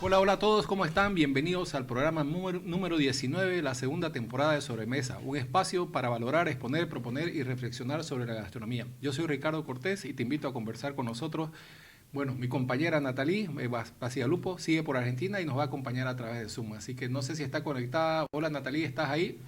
Hola, hola a todos, ¿cómo están? Bienvenidos al programa número 19, la segunda temporada de Sobremesa, un espacio para valorar, exponer, proponer y reflexionar sobre la gastronomía. Yo soy Ricardo Cortés y te invito a conversar con nosotros. Bueno, mi compañera Nathalie Bacigalupo sigue por Argentina y nos va a acompañar a través de Zoom, así que no sé si está conectada. Hola Nathalie, ¿estás ahí?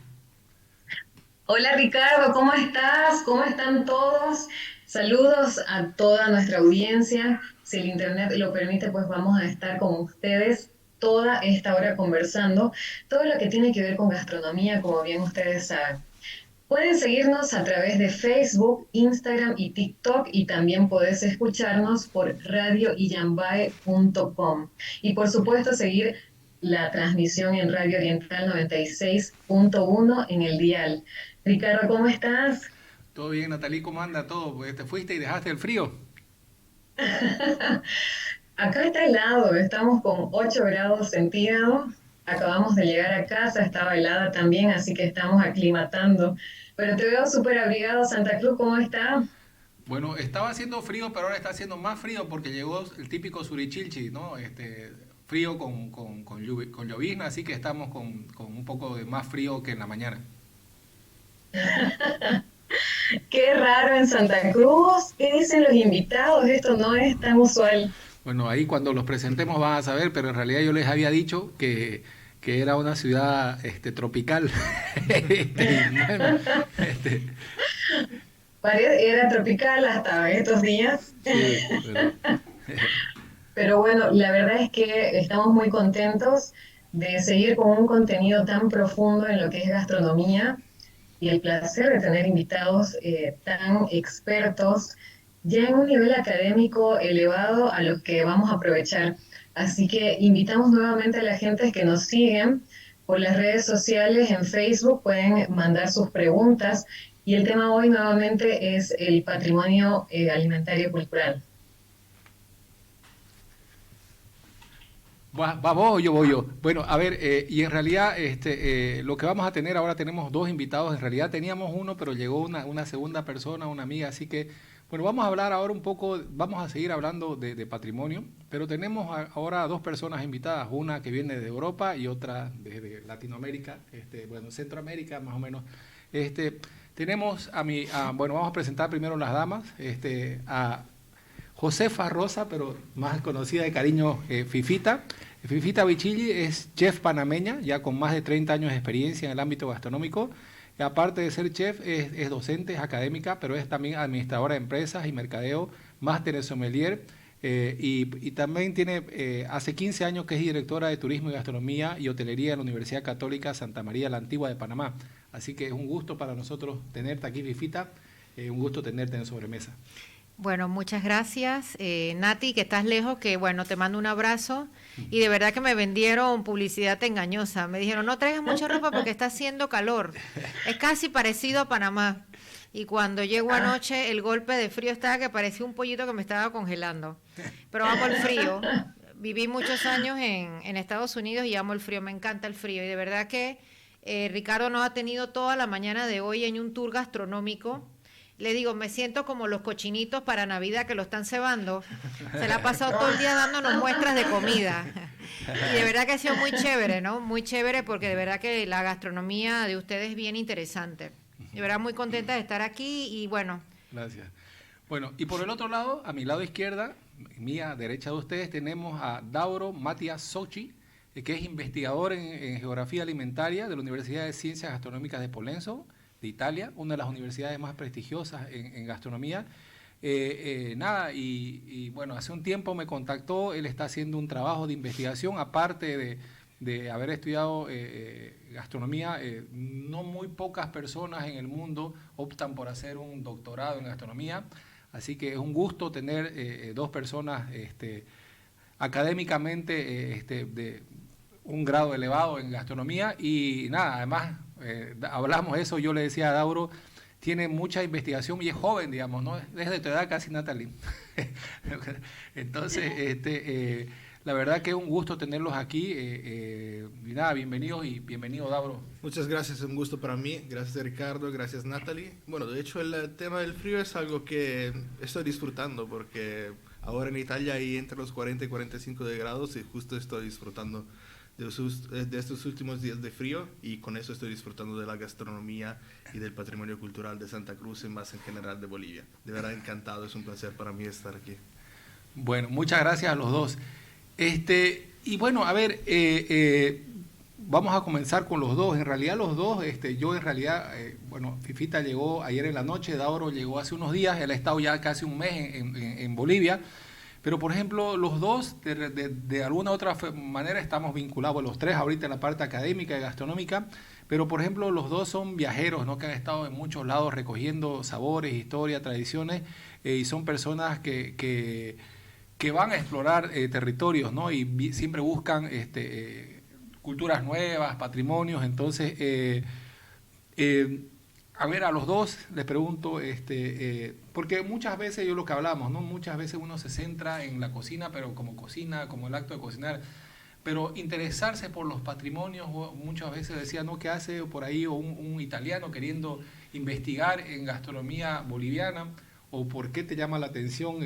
Hola Ricardo, ¿cómo estás? ¿Cómo están todos? Saludos a toda nuestra audiencia. Si el internet lo permite, pues vamos a estar con ustedes toda esta hora conversando todo lo que tiene que ver con gastronomía, como bien ustedes saben. Pueden seguirnos a través de Facebook, Instagram y TikTok y también puedes escucharnos por radioiyambae.com. Y por supuesto seguir la transmisión en Radio Oriental 96.1 en el dial. Ricardo, ¿cómo estás? Todo bien, Nathalie, ¿cómo anda todo? Pues, ¿te fuiste y dejaste el frío? Acá está helado, estamos con 8 grados centígrados. Acabamos de llegar a casa, estaba helada también, así que estamos aclimatando. Pero te veo súper abrigado, Santa Cruz, ¿cómo está? Bueno, estaba haciendo frío, pero ahora está haciendo más frío porque llegó el típico surichilchi, ¿no? Frío con llovizna, así que estamos con un poco de más frío que en la mañana. Qué raro en Santa Cruz. ¿Qué dicen los invitados? Esto no es tan usual. Bueno, ahí cuando los presentemos van a saber, pero en realidad yo les había dicho que era una ciudad tropical. Y bueno, este, Era tropical hasta estos días. sí, pero Pero bueno, la verdad es que estamos muy contentos de seguir con un contenido tan profundo en lo que es gastronomía y el placer de tener invitados tan expertos ya en un nivel académico elevado a los que vamos a aprovechar. Así que invitamos nuevamente a la gente que nos siguen por las redes sociales, en Facebook, pueden mandar sus preguntas y el tema hoy nuevamente es el patrimonio alimentario cultural. ¿va vos o yo voy yo? Bueno, a ver, y en realidad lo que vamos a tener ahora tenemos dos invitados. En realidad teníamos uno, pero llegó una segunda persona, una amiga. Así que, bueno, vamos a hablar ahora un poco, vamos a seguir hablando de patrimonio, pero tenemos ahora dos personas invitadas, una que viene de Europa y otra de Latinoamérica, bueno, Centroamérica más o menos. Este, tenemos bueno, vamos a presentar primero las damas, a Josefa Rosa, pero más conocida de cariño Fifita. Fifita Bichilli es chef panameña, ya con más de 30 años de experiencia en el ámbito gastronómico. Y aparte de ser chef, es docente, es académica, pero es también administradora de empresas y mercadeo, máster en sommelier. Y también hace 15 años que es directora de Turismo y Gastronomía y Hotelería en la Universidad Católica Santa María la Antigua de Panamá. Así que es un gusto para nosotros tenerte aquí, Fifita. Un gusto tenerte en Sobremesa. Bueno, muchas gracias, Nati, que estás lejos, que bueno, te mando un abrazo y de verdad que me vendieron publicidad engañosa. Me dijeron, no traigas mucha ropa porque está haciendo calor. Es casi parecido a Panamá. Y cuando llego anoche, el golpe de frío estaba que parecía un pollito que me estaba congelando. Pero amo el frío. Viví muchos años en Estados Unidos y amo el frío, me encanta el frío. Y de verdad que Ricardo nos ha tenido toda la mañana de hoy en un tour gastronómico. Le digo, me siento como los cochinitos para Navidad que lo están cebando. Se la ha pasado todo el día dándonos muestras de comida. Y de verdad que ha sido muy chévere, ¿no? Muy chévere porque de verdad que la gastronomía de ustedes es bien interesante. De verdad muy contenta de estar aquí y bueno. Gracias. Bueno, y por el otro lado, a mi lado izquierda, mía derecha de ustedes, tenemos a Dauro Matías Sochi, que es investigador en geografía alimentaria de la Universidad de Ciencias Gastronómicas de Polenzo, de Italia, una de las universidades más prestigiosas en gastronomía. Bueno, hace un tiempo me contactó, él está haciendo un trabajo de investigación, aparte de haber estudiado gastronomía, no muy pocas personas en el mundo optan por hacer un doctorado en gastronomía, así que es un gusto tener dos personas académicamente de un grado elevado en gastronomía y nada, además hablamos de eso, yo le decía a Dauro, tiene mucha investigación y es joven, digamos, ¿no? Es de tu edad casi, Natalie. Entonces, la verdad que es un gusto tenerlos aquí. Y nada, bienvenidos y bienvenido, Dauro. Muchas gracias, es un gusto para mí. Gracias Ricardo, gracias Natalie. Bueno, de hecho el tema del frío es algo que estoy disfrutando porque Ahora en Italia hay entre los 40 y 45 de grados y justo estoy disfrutando de estos últimos días de frío y con eso estoy disfrutando de la gastronomía y del patrimonio cultural de Santa Cruz y más en general de Bolivia. De verdad encantado, es un placer para mí estar aquí. Bueno, muchas gracias a los dos. Y bueno, a ver, vamos a comenzar con los dos. En realidad los dos, yo en realidad, bueno, Fifita llegó ayer en la noche, Dauro llegó hace unos días, él ha estado ya casi un mes en Bolivia. Pero, por ejemplo, los dos, de alguna u otra manera, estamos vinculados, los tres, ahorita en la parte académica y gastronómica, pero, por ejemplo, los dos son viajeros, ¿no? Que han estado en muchos lados recogiendo sabores, historia, tradiciones, y son personas que van a explorar territorios, ¿no? Y siempre buscan culturas nuevas, patrimonios. Entonces, a ver, a los dos les pregunto, porque muchas veces yo lo que hablamos, ¿no? Muchas veces uno se centra en la cocina, pero como cocina, como el acto de cocinar, pero interesarse por los patrimonios, muchas veces decía, ¿no? ¿Qué hace por ahí un italiano queriendo investigar en gastronomía boliviana? ¿O por qué te llama la atención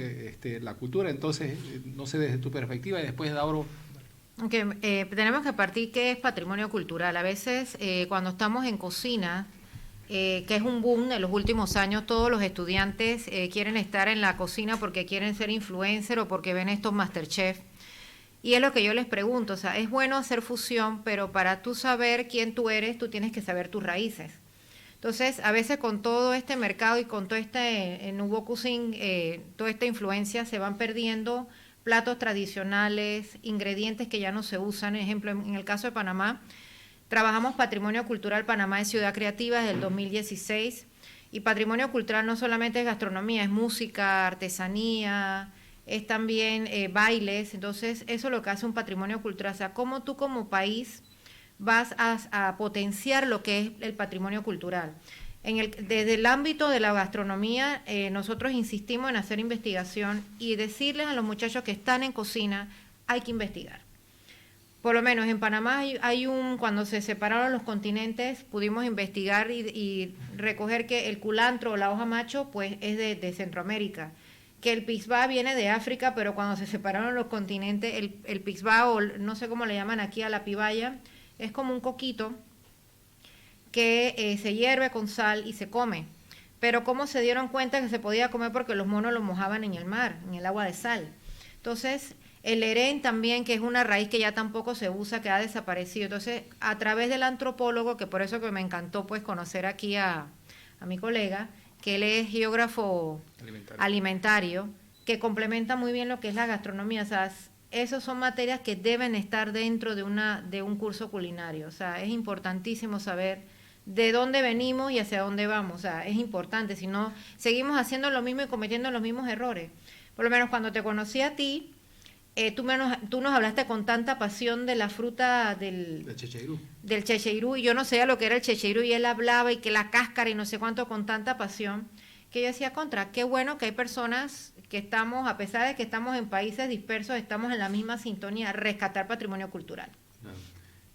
la cultura? Entonces, no sé, desde tu perspectiva, y después Dauro. Tenemos que partir qué es patrimonio cultural. A veces, cuando estamos en cocina, que es un boom de los últimos años, todos los estudiantes quieren estar en la cocina porque quieren ser influencer o porque ven estos MasterChef. Y es lo que yo les pregunto, o sea, es bueno hacer fusión, pero para tú saber quién tú eres, tú tienes que saber tus raíces. Entonces, a veces con todo este mercado y con todo Nouveau Cuisine, toda esta influencia, se van perdiendo platos tradicionales, ingredientes que ya no se usan. Ejemplo, en el caso de Panamá, trabajamos Patrimonio Cultural Panamá de Ciudad Creativa desde el 2016, y Patrimonio Cultural no solamente es gastronomía, es música, artesanía, es también bailes. Entonces, eso es lo que hace un patrimonio cultural, o sea, cómo tú como país vas a potenciar lo que es el patrimonio cultural. Desde el ámbito de la gastronomía, nosotros insistimos en hacer investigación y decirles a los muchachos que están en cocina, hay que investigar. Por lo menos en Panamá cuando se separaron los continentes, pudimos investigar y recoger que el culantro o la hoja macho pues es de Centroamérica, que el pisbá viene de África, pero cuando se separaron los continentes, el pisbá, o no sé cómo le llaman aquí a la pibaya, es como un coquito que se hierve con sal y se come. Pero ¿cómo se dieron cuenta que se podía comer? Porque los monos lo mojaban en el mar, en el agua de sal. Entonces, el herén también, que es una raíz que ya tampoco se usa, que ha desaparecido. Entonces, a través del antropólogo, que por eso que me encantó pues conocer aquí a mi colega, que él es geógrafo alimentario, que complementa muy bien lo que es la gastronomía. O sea, esas son materias que deben estar dentro de un curso culinario. O sea, es importantísimo saber de dónde venimos y hacia dónde vamos. O sea, es importante, si no, seguimos haciendo lo mismo y cometiendo los mismos errores. Por lo menos cuando te conocí a ti, tú nos hablaste con tanta pasión de la fruta del checheirú, y yo no sabía lo que era el checheirú, y él hablaba y que la cáscara y no sé cuánto, con tanta pasión, que yo decía, qué bueno que hay personas que estamos, a pesar de que estamos en países dispersos, estamos en la misma sintonía, rescatar patrimonio cultural. Claro.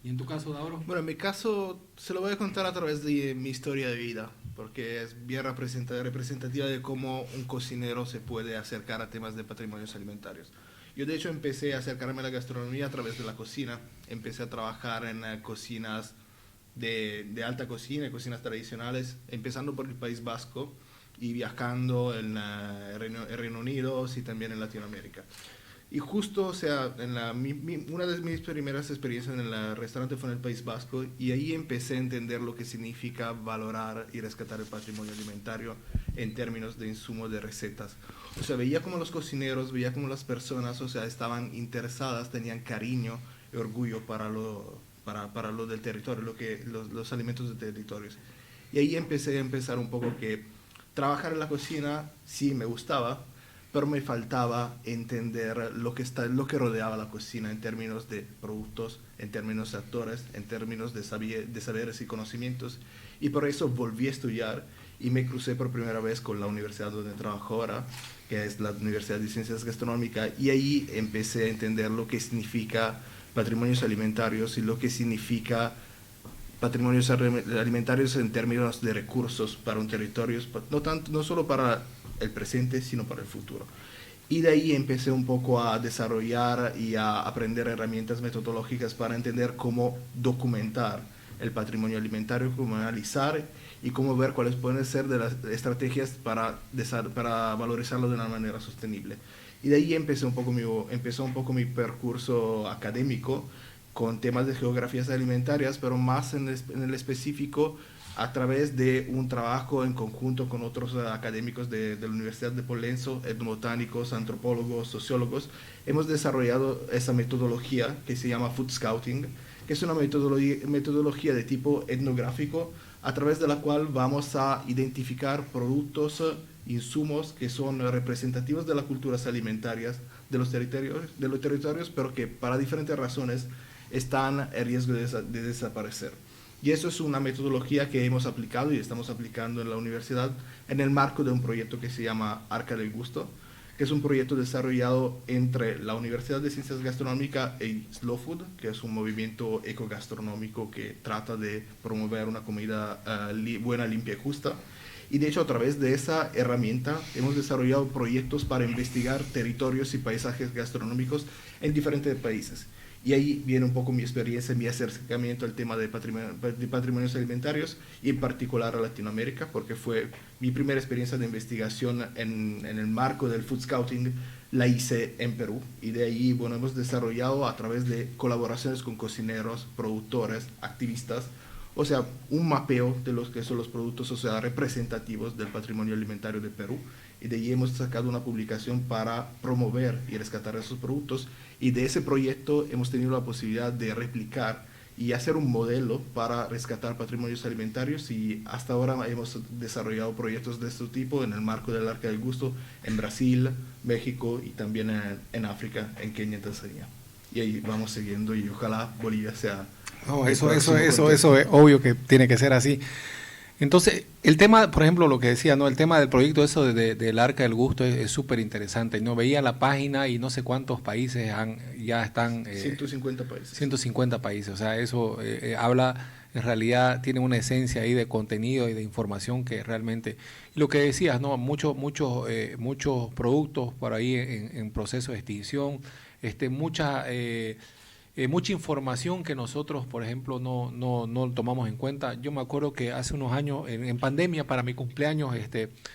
¿Y en tu caso, Dauro? Bueno, en mi caso se lo voy a contar a través de mi historia de vida, porque es bien representativa de cómo un cocinero se puede acercar a temas de patrimonios alimentarios. Yo de hecho empecé a acercarme a la gastronomía a través de la cocina. Empecé a trabajar en cocinas de alta cocina, cocinas tradicionales, empezando por el País Vasco y viajando en el Reino Unido y también en Latinoamérica. Y justo, o sea, una de mis primeras experiencias en el restaurante fue en el País Vasco, y ahí empecé a entender lo que significa valorar y rescatar el patrimonio alimentario en términos de insumos de recetas. O sea, veía como los cocineros, veía como las personas, o sea, estaban interesadas, tenían cariño y orgullo para lo del territorio, los alimentos de territorios. Y ahí empecé a pensar un poco que trabajar en la cocina sí me gustaba, pero me faltaba entender lo que rodeaba la cocina en términos de productos, en términos de actores, en términos de saberes y conocimientos. Y por eso volví a estudiar y me crucé por primera vez con la universidad donde trabajo ahora, que es la Universidad de Ciencias Gastronómicas, y ahí empecé a entender lo que significa patrimonios alimentarios y lo que significa patrimonios alimentarios en términos de recursos para un territorio, no solo para el presente, sino para el futuro. Y de ahí empecé un poco a desarrollar y a aprender herramientas metodológicas para entender cómo documentar el patrimonio alimentario, cómo analizar y cómo ver cuáles pueden ser de las estrategias para valorizarlo de una manera sostenible. Y de ahí empezó un poco mi percurso académico con temas de geografías alimentarias, pero más en el específico a través de un trabajo en conjunto con otros académicos de la Universidad de Pollenzo, etnobotánicos, antropólogos, sociólogos. Hemos desarrollado esa metodología que se llama Food Scouting, que es una metodología de tipo etnográfico, a través de la cual vamos a identificar productos, insumos que son representativos de las culturas alimentarias de los territorios, pero que para diferentes razones están en riesgo de desaparecer. Y eso es una metodología que hemos aplicado y estamos aplicando en la universidad en el marco de un proyecto que se llama Arca del Gusto, que es un proyecto desarrollado entre la Universidad de Ciencias Gastronómicas y Slow Food, que es un movimiento ecogastronómico que trata de promover una comida buena, limpia y justa. Y de hecho, a través de esa herramienta hemos desarrollado proyectos para investigar territorios y paisajes gastronómicos en diferentes países. Y ahí viene un poco mi experiencia, mi acercamiento al tema de patrimonios alimentarios y en particular a Latinoamérica, porque fue mi primera experiencia de investigación en el marco del Food Scouting, la hice en Perú. Y de ahí, bueno, hemos desarrollado a través de colaboraciones con cocineros, productores, activistas, o sea, un mapeo de los que son los productos, o sea, representativos del patrimonio alimentario de Perú. Y de ahí hemos sacado una publicación para promover y rescatar esos productos. Y de ese proyecto hemos tenido la posibilidad de replicar y hacer un modelo para rescatar patrimonios alimentarios, y hasta ahora hemos desarrollado proyectos de este tipo en el marco del Arca del Gusto en Brasil, México y también en África, en Kenia y Tanzania. Y ahí vamos siguiendo y ojalá Bolivia sea... No, eso es obvio que tiene que ser así. Entonces, el tema, por ejemplo, lo que decía, ¿no? El tema del proyecto eso del Arca del Gusto es súper interesante, ¿no? Veía la página y no sé cuántos países ya están... 150 países. 150 países, o sea, eso habla, en realidad tiene una esencia ahí de contenido y de información que realmente... Y lo que decías, ¿no? Muchos productos por ahí en proceso de extinción, mucha información que nosotros, por ejemplo, no tomamos en cuenta. Yo me acuerdo que hace unos años, en pandemia, para mi cumpleaños,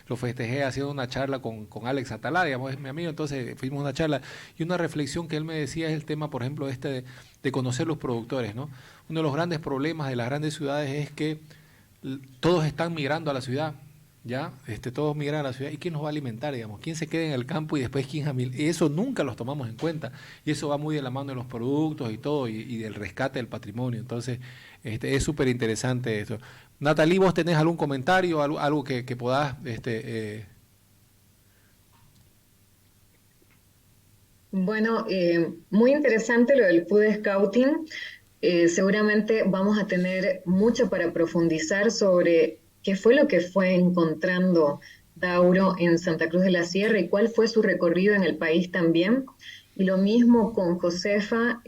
lo festejé haciendo una charla con Alex Atalá, digamos, es mi amigo, entonces fuimos a una charla, y una reflexión que él me decía es el tema, por ejemplo, de conocer los productores, ¿no? Uno de los grandes problemas de las grandes ciudades es que todos están migrando a la ciudad, ¿ya? Todos migran a la ciudad. ¿Y quién nos va a alimentar, digamos? ¿Quién se queda en el campo y después quién? Y eso nunca los tomamos en cuenta. Y eso va muy de la mano de los productos y todo, y del rescate del patrimonio. Entonces, es súper interesante esto. Natalie, ¿vos tenés algún comentario, algo que podás... Bueno, muy interesante lo del Food Scouting. Seguramente vamos a tener mucho para profundizar sobre qué fue lo que fue encontrando Dauro en Santa Cruz de la Sierra y cuál fue su recorrido en el país también. Y lo mismo con Josefa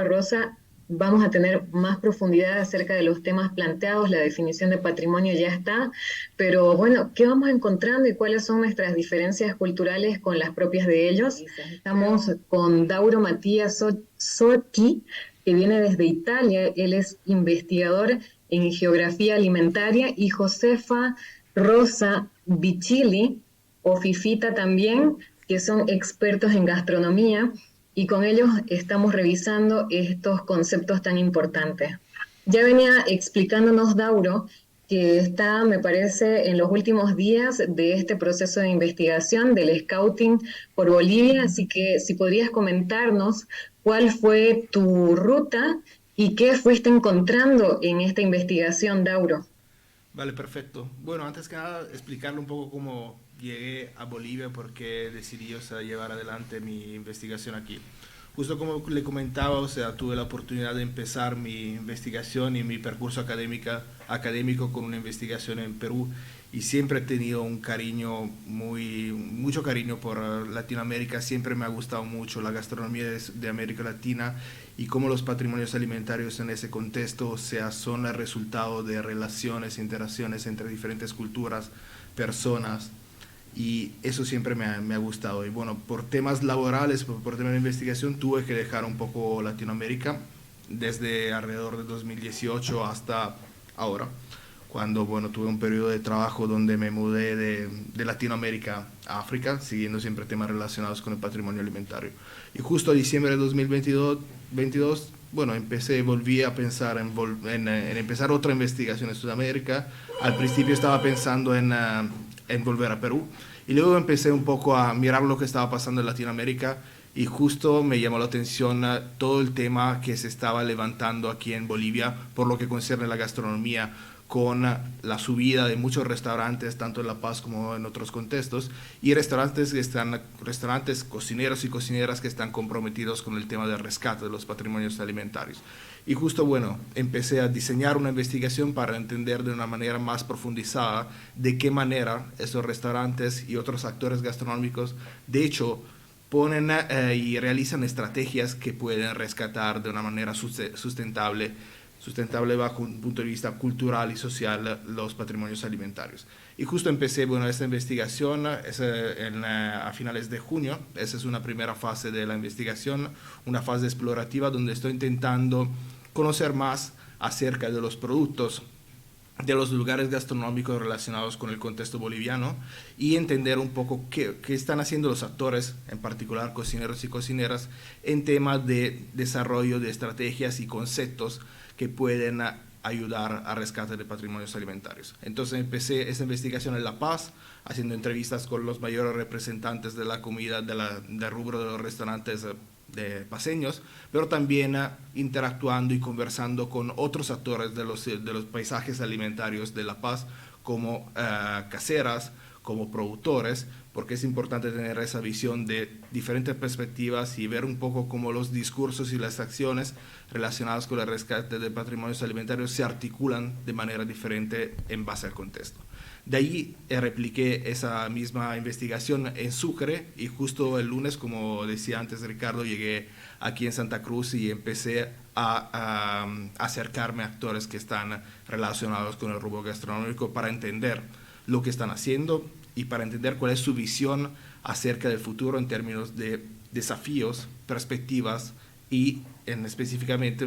Rosa, vamos a tener más profundidad acerca de los temas planteados, la definición de patrimonio ya está, pero bueno, ¿qué vamos encontrando y cuáles son nuestras diferencias culturales con las propias de ellos? Estamos con Dauro Matías Sotti, que viene desde Italia, él es investigador en geografía alimentaria, y Josefa Rosa Bichili, o Fifita también, que son expertos en gastronomía, y con ellos estamos revisando estos conceptos tan importantes. Ya venía explicándonos Dauro que está, me parece, en los últimos días de este proceso de investigación del Scouting por Bolivia, así que si podrías comentarnos cuál fue tu ruta y qué fuiste encontrando en esta investigación, Dauro. Vale, perfecto. Bueno, antes que nada, explicarle un poco cómo llegué a Bolivia, por qué decidí, o sea, llevar adelante mi investigación aquí. Justo como le comentaba, o sea, tuve la oportunidad de empezar mi investigación y mi percurso académico con una investigación en Perú, y siempre he tenido un cariño, mucho cariño por Latinoamérica. Siempre me ha gustado mucho la gastronomía de América Latina y cómo los patrimonios alimentarios en ese contexto, o sea, son el resultado de relaciones, interacciones entre diferentes culturas, personas. y eso siempre me ha gustado. Y bueno, por temas laborales, por temas de investigación, tuve que dejar un poco Latinoamérica desde alrededor de 2018 hasta ahora, cuando bueno, tuve un periodo de trabajo donde me mudé de Latinoamérica a África, siguiendo siempre temas relacionados con el patrimonio alimentario. Y justo a diciembre de 2022, bueno, volví a pensar en empezar otra investigación en Sudamérica. Al principio estaba pensando en volver a Perú, y luego empecé un poco a mirar lo que estaba pasando en Latinoamérica, y justo me llamó la atención todo el tema que se estaba levantando aquí en Bolivia por lo que concierne a la gastronomía, con la subida de muchos restaurantes, tanto en La Paz como en otros contextos, y restaurantes, cocineros y cocineras que están comprometidos con el tema del rescate de los patrimonios alimentarios. Y justo, bueno, empecé a diseñar una investigación para entender de una manera más profundizada de qué manera esos restaurantes y otros actores gastronómicos, de hecho, ponen y realizan estrategias que pueden rescatar de una manera sustentable bajo un punto de vista cultural y social los patrimonios alimentarios. Y justo empecé esta investigación a finales de junio. Esa es una primera fase de la investigación, una fase explorativa donde estoy intentando conocer más acerca de los productos, de los lugares gastronómicos relacionados con el contexto boliviano, y entender un poco qué están haciendo los actores, en particular cocineros y cocineras, en temas de desarrollo de estrategias y conceptos que pueden ayudar a rescate de patrimonios alimentarios. Entonces empecé esta investigación en La Paz, haciendo entrevistas con los mayores representantes de la comida, del rubro de los restaurantes de paseños, pero también interactuando y conversando con otros actores de los paisajes alimentarios de La Paz, como caseras, como productores, porque es importante tener esa visión de diferentes perspectivas y ver un poco cómo los discursos y las acciones relacionadas con el rescate de patrimonios alimentarios se articulan de manera diferente en base al contexto. De ahí repliqué esa misma investigación en Sucre, y justo el lunes, como decía antes Ricardo, llegué aquí en Santa Cruz y empecé a acercarme a actores que están relacionados con el rubro gastronómico para entender lo que están haciendo y para entender cuál es su visión acerca del futuro en términos de desafíos, perspectivas y específicamente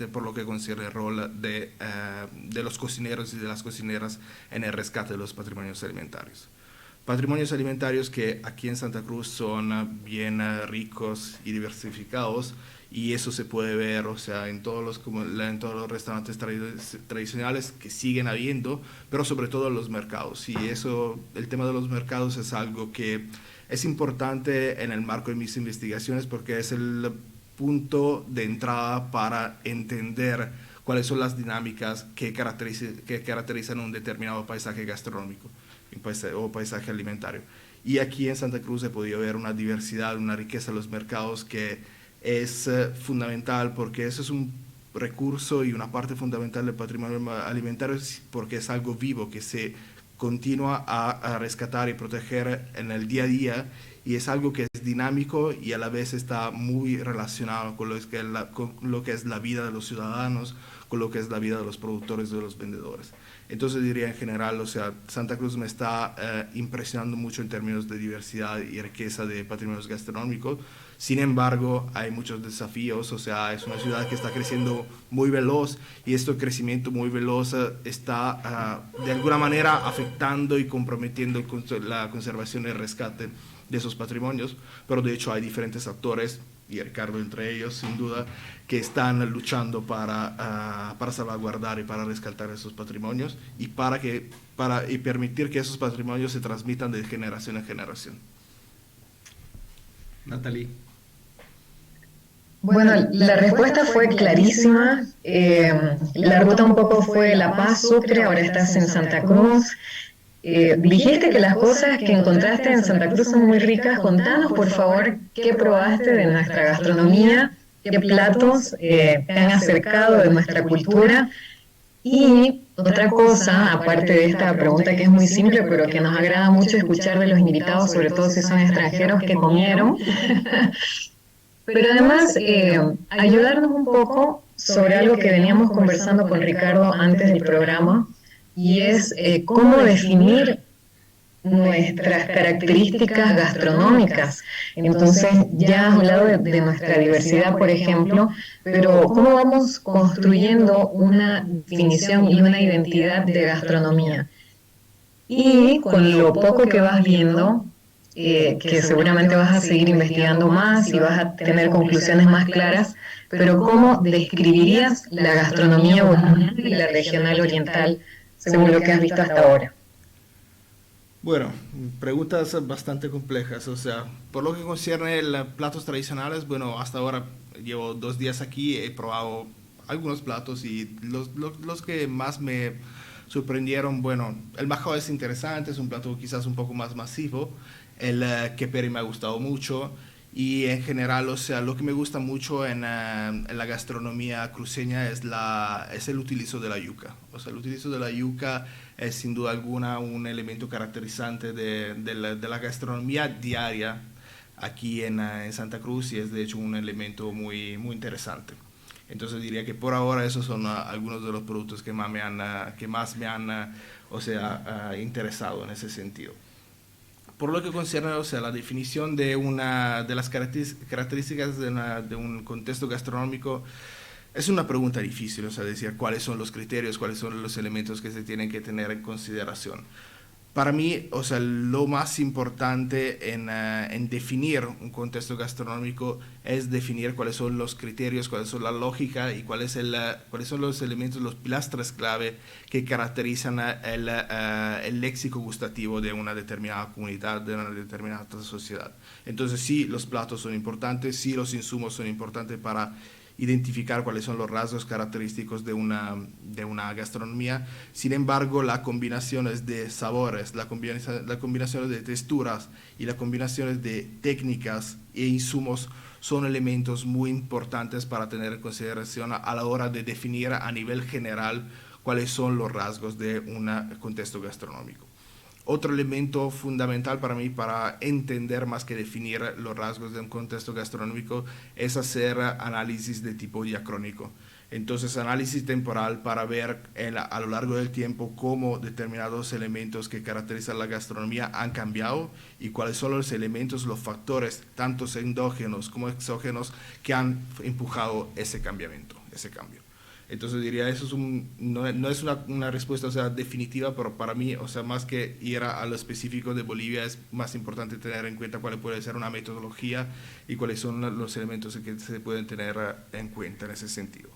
por lo que concierne el rol de los cocineros y de las cocineras en el rescate de los patrimonios alimentarios. Patrimonios alimentarios que aquí en Santa Cruz son bien ricos y diversificados, y eso se puede ver, o sea, en todos los restaurantes tradicionales que siguen habiendo, pero sobre todo en los mercados. Y el tema de los mercados es algo que es importante en el marco de mis investigaciones, porque es el punto de entrada para entender cuáles son las dinámicas que caracterizan un determinado paisaje gastronómico o paisaje alimentario. Y aquí en Santa Cruz he podido ver una diversidad, una riqueza de los mercados que es fundamental, porque eso es un recurso y una parte fundamental del patrimonio alimentario, porque es algo vivo que se continúa a rescatar y proteger en el día a día, y es algo que es dinámico y a la vez está muy relacionado con lo que es la vida de los ciudadanos, con lo que es la vida de los productores y de los vendedores. Entonces diría en general, o sea, Santa Cruz me está impresionando mucho en términos de diversidad y riqueza de patrimonios gastronómicos. Sin embargo, hay muchos desafíos, o sea, es una ciudad que está creciendo muy veloz, y este crecimiento muy veloz está de alguna manera afectando y comprometiendo la conservación y el rescate de esos patrimonios, pero de hecho hay diferentes actores, y Ricardo entre ellos, sin duda, que están luchando para salvaguardar y para rescatar esos patrimonios, y para permitir que esos patrimonios se transmitan de generación en generación. Natalie. Bueno, la respuesta fue clarísima. La ruta un poco fue La Paz, Sucre, ahora estás en Santa Cruz. Dijiste que las cosas que encontraste en Santa Cruz son muy ricas. Contanos, por favor, qué probaste de nuestra gastronomía, qué platos te han acercado de nuestra cultura. Y otra cosa, aparte de esta pregunta que es muy simple, pero que nos agrada mucho escuchar de los invitados, sobre todo si son extranjeros, que comieron. Pero además, ayudarnos un poco sobre algo que veníamos conversando con Ricardo antes del programa, y es cómo definir nuestras características gastronómicas. Entonces, ya has hablado de nuestra diversidad, por ejemplo, pero ¿cómo vamos construyendo una definición y una identidad de gastronomía? Y con lo poco que vas viendo, que seguramente vas a seguir investigando más y vas a tener conclusiones más claras, pero ¿cómo describirías la gastronomía boliviana y la regional oriental según lo que has visto hasta ahora? Bueno, preguntas bastante complejas. O sea, por lo que concierne a platos tradicionales, bueno, hasta ahora llevo 2 días aquí, he probado algunos platos y los que más me sorprendieron, bueno, el majao es interesante, es un plato quizás un poco más masivo, el keperi me ha gustado mucho y en general, o sea, lo que me gusta mucho en la gastronomía cruceña es el utilizo de la yuca. O sea, el utilizo de la yuca es sin duda alguna un elemento caracterizante de la gastronomía diaria aquí en Santa Cruz y es de hecho un elemento muy, muy interesante. Entonces diría que por ahora esos son algunos de los productos que más me han o sea, interesado en ese sentido. Por lo que concierne, o sea, la definición de las características de un contexto gastronómico, es una pregunta difícil, o sea, decir cuáles son los criterios, cuáles son los elementos que se tienen que tener en consideración. Para mí, o sea, lo más importante en definir un contexto gastronómico es definir cuáles son los criterios, cuáles son la lógica y cuáles son los elementos, los pilastras clave que caracterizan el léxico gustativo de una determinada comunidad, de una determinada sociedad. Entonces, sí, los platos son importantes, sí, los insumos son importantes para identificar cuáles son los rasgos característicos de una gastronomía. Sin embargo, las combinaciones de sabores, las combinaciones de texturas y las combinaciones de técnicas e insumos son elementos muy importantes para tener en consideración a la hora de definir a nivel general cuáles son los rasgos de un contexto gastronómico. Otro elemento fundamental para mí para entender más que definir los rasgos de un contexto gastronómico es hacer análisis de tipo diacrónico. Entonces, análisis temporal para ver a lo largo del tiempo cómo determinados elementos que caracterizan la gastronomía han cambiado y cuáles son los elementos, los factores, tanto endógenos como exógenos, que han empujado ese cambio. Entonces diría, eso es no es una respuesta, o sea, definitiva, pero para mí, o sea, más que ir a lo específico de Bolivia, es más importante tener en cuenta cuál puede ser una metodología y cuáles son los elementos que se pueden tener en cuenta en ese sentido.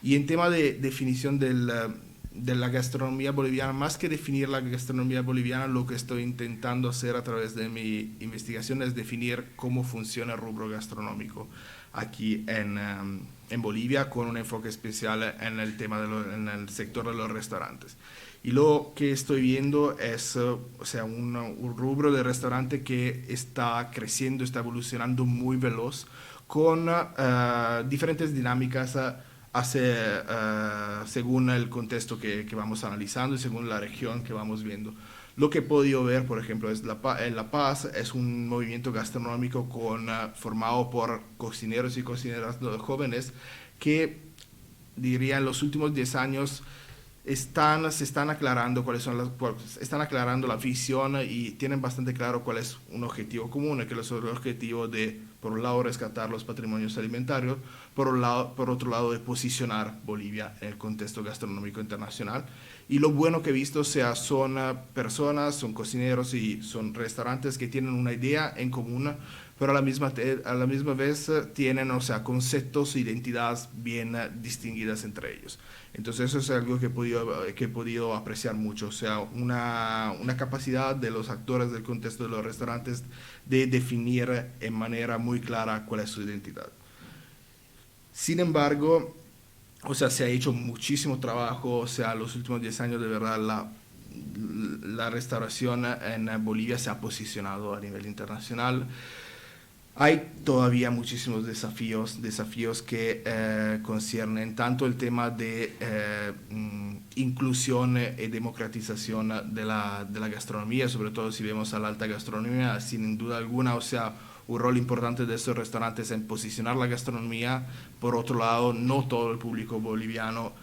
Y en tema de definición de la gastronomía boliviana, más que definir la gastronomía boliviana, lo que estoy intentando hacer a través de mi investigación es definir cómo funciona el rubro gastronómico aquí en Bolivia, con un enfoque especial en el tema en el sector de los restaurantes. Y lo que estoy viendo es, o sea, un rubro de restaurante que está creciendo, está evolucionando muy veloz, con diferentes dinámicas según el contexto que vamos analizando y según la región que vamos viendo. Lo que he podido ver, por ejemplo, es en La Paz es un movimiento gastronómico formado por cocineros y cocineras jóvenes que, diría, en los últimos 10 años se están aclarando están aclarando la visión y tienen bastante claro cuál es un objetivo común, que es el objetivo de, por un lado, rescatar los patrimonios alimentarios, por otro lado, de posicionar Bolivia en el contexto gastronómico internacional. Y lo bueno que he visto, o sea, son personas, son cocineros y son restaurantes que tienen una idea en común, pero a la misma vez tienen, o sea, conceptos e identidades bien distinguidas entre ellos. Entonces eso es algo que he podido apreciar mucho, o sea, una capacidad de los actores del contexto de los restaurantes de definir en manera muy clara cuál es su identidad. Sin embargo, o sea, se ha hecho muchísimo trabajo, o sea, los últimos 10 años de verdad la restauración en Bolivia se ha posicionado a nivel internacional. Hay todavía muchísimos desafíos que conciernen tanto el tema de inclusión y democratización de la gastronomía, sobre todo si vemos a la alta gastronomía, sin duda alguna, o sea, un rol importante de estos restaurantes en posicionar la gastronomía. Por otro lado, no todo el público boliviano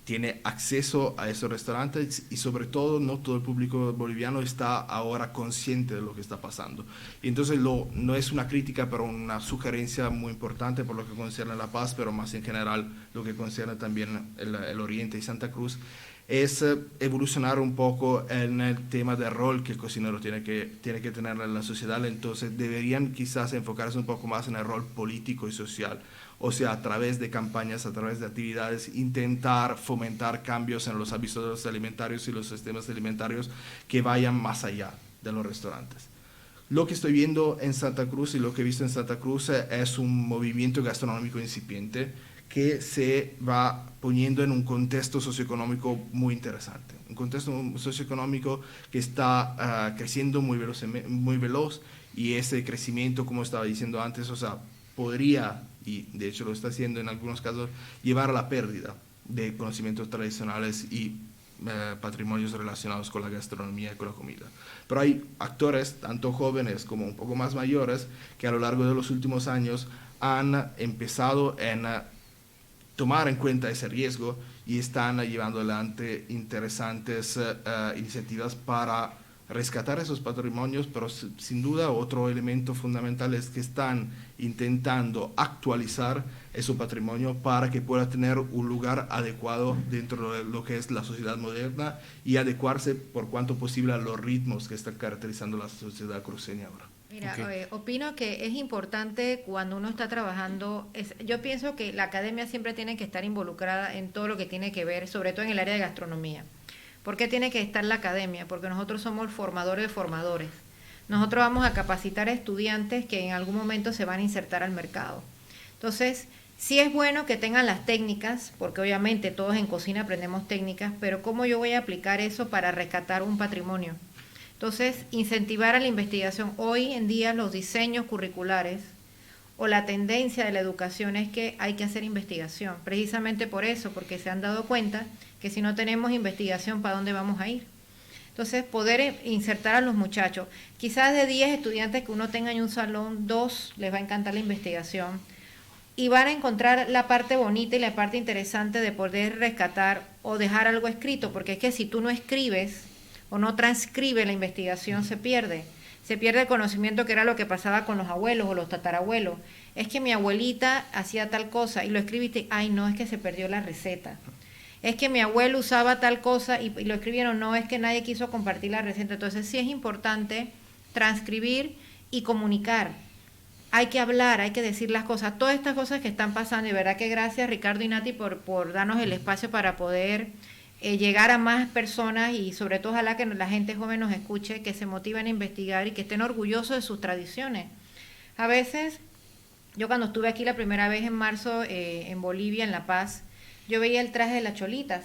tiene acceso a esos restaurantes y sobre todo no todo el público boliviano está ahora consciente de lo que está pasando. Y entonces no es una crítica, pero una sugerencia muy importante por lo que concierne a La Paz, pero más en general lo que concierne también el Oriente y Santa Cruz, es evolucionar un poco en el tema del rol que el cocinero tiene que tener en la sociedad. Entonces deberían quizás enfocarse un poco más en el rol político y social. O sea, a través de campañas, a través de actividades, intentar fomentar cambios en los hábitos alimentarios y los sistemas alimentarios que vayan más allá de los restaurantes. Lo que estoy viendo en Santa Cruz y lo que he visto en Santa Cruz es un movimiento gastronómico incipiente que se va poniendo en un contexto socioeconómico muy interesante. Un contexto socioeconómico que está creciendo muy veloz, y ese crecimiento, como estaba diciendo antes, o sea, podría, y de hecho lo está haciendo en algunos casos, llevar a la pérdida de conocimientos tradicionales y patrimonios relacionados con la gastronomía y con la comida. Pero hay actores, tanto jóvenes como un poco más mayores, que a lo largo de los últimos años han empezado a tomar en cuenta ese riesgo y están llevando adelante interesantes iniciativas para rescatar esos patrimonios, pero sin duda otro elemento fundamental es que están intentando actualizar ese patrimonio para que pueda tener un lugar adecuado dentro de lo que es la sociedad moderna y adecuarse por cuanto posible a los ritmos que están caracterizando la sociedad cruceña ahora. Mira, opino que es importante cuando uno está trabajando, yo pienso que la academia siempre tiene que estar involucrada en todo lo que tiene que ver, sobre todo en el área de gastronomía. ¿Por qué tiene que estar la academia? Porque nosotros somos formadores de formadores. Nosotros vamos a capacitar a estudiantes que en algún momento se van a insertar al mercado. Entonces, sí es bueno que tengan las técnicas, porque obviamente todos en cocina aprendemos técnicas, pero ¿cómo yo voy a aplicar eso para rescatar un patrimonio? Entonces, incentivar a la investigación. Hoy en día los diseños curriculares o la tendencia de la educación es que hay que hacer investigación, precisamente por eso, porque se han dado cuenta que si no tenemos investigación, ¿para dónde vamos a ir? Entonces, poder insertar a los muchachos, quizás de 10 estudiantes que uno tenga en un salón, 2 les va a encantar la investigación y van a encontrar la parte bonita y la parte interesante de poder rescatar o dejar algo escrito, porque es que si tú no escribes o no transcribes la investigación, se pierde el conocimiento, que era lo que pasaba con los abuelos o los tatarabuelos. Es que mi abuelita hacía tal cosa y lo escribiste, ay no, es que se perdió la receta. Es que mi abuelo usaba tal cosa y lo escribieron, no, es que nadie quiso compartir la receta. Entonces sí es importante transcribir y comunicar. Hay que hablar, hay que decir las cosas, todas estas cosas que están pasando, y verdad que gracias Ricardo y Nati por darnos el espacio para poder llegar a más personas, y sobre todo ojalá que la gente joven nos escuche, que se motiven a investigar y que estén orgullosos de sus tradiciones. A veces, yo cuando estuve aquí la primera vez en marzo en Bolivia, en La Paz, yo veía el traje de las cholitas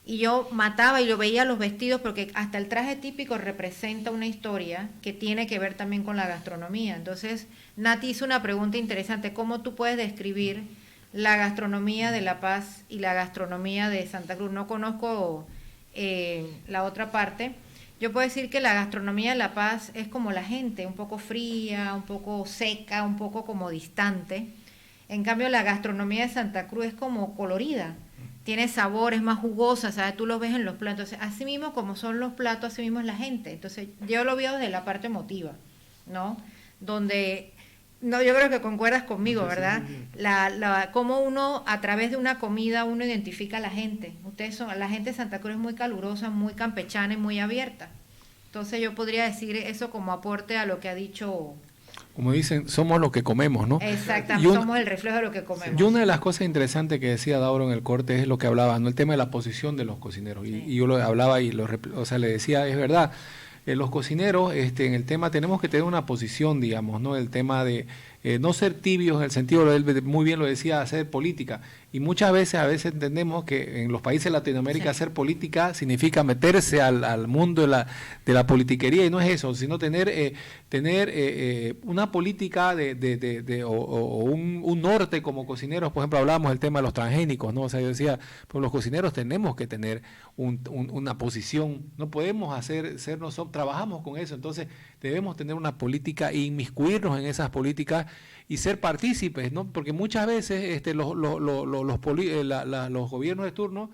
y yo mataba y yo veía los vestidos, porque hasta el traje típico representa una historia que tiene que ver también con la gastronomía. Entonces, Nati hizo una pregunta interesante: ¿cómo tú puedes describir la gastronomía de La Paz y la gastronomía de Santa Cruz? No conozco la otra parte. Yo puedo decir que la gastronomía de La Paz es como la gente, un poco fría, un poco seca, un poco como distante. En cambio, la gastronomía de Santa Cruz es como colorida, tiene sabores más jugosa, ¿sabes? Tú los ves en los platos. Así mismo como son los platos, así mismo es la gente. Entonces, yo lo veo desde la parte emotiva, ¿no? Donde, no, yo creo que concuerdas conmigo, ¿verdad? Cómo uno, a través de una comida, uno identifica a la gente. La gente de Santa Cruz es muy calurosa, muy campechana y muy abierta. Entonces, yo podría decir eso como aporte a lo que ha dicho. Como dicen, somos lo que comemos, ¿no? Exactamente, somos el reflejo de lo que comemos. Y una de las cosas interesantes que decía Dauro en el corte es lo que hablaba, ¿no? El tema de la posición de los cocineros. Sí. Y yo lo hablaba y le decía, es verdad, los cocineros, en el tema tenemos que tener una posición, digamos, ¿no? El tema de no ser tibios, en el sentido, él muy bien lo decía, hacer política. Y muchas veces, entendemos que en los países de Latinoamérica, sí, hacer política significa meterse al mundo de la politiquería, y no es eso, sino tener una política o un norte como cocineros. Por ejemplo, hablábamos del tema de los transgénicos, ¿no? O sea, yo decía, pues los cocineros tenemos que tener una posición, no podemos ser nosotros, trabajamos con eso, entonces debemos tener una política e inmiscuirnos en esas políticas y ser partícipes, ¿no? Porque muchas veces los gobiernos de turno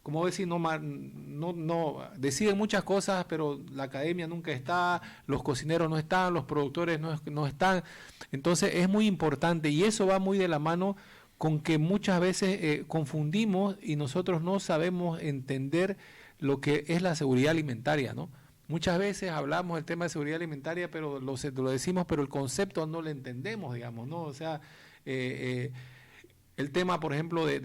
como decir, no deciden muchas cosas, pero la academia nunca está, los cocineros no están, los productores no están. Entonces es muy importante y eso va muy de la mano con que muchas veces confundimos y nosotros no sabemos entender lo que es la seguridad alimentaria, ¿no? Muchas veces hablamos del tema de seguridad alimentaria, pero lo decimos, pero el concepto no lo entendemos, digamos, ¿no? O sea, el tema, por ejemplo, de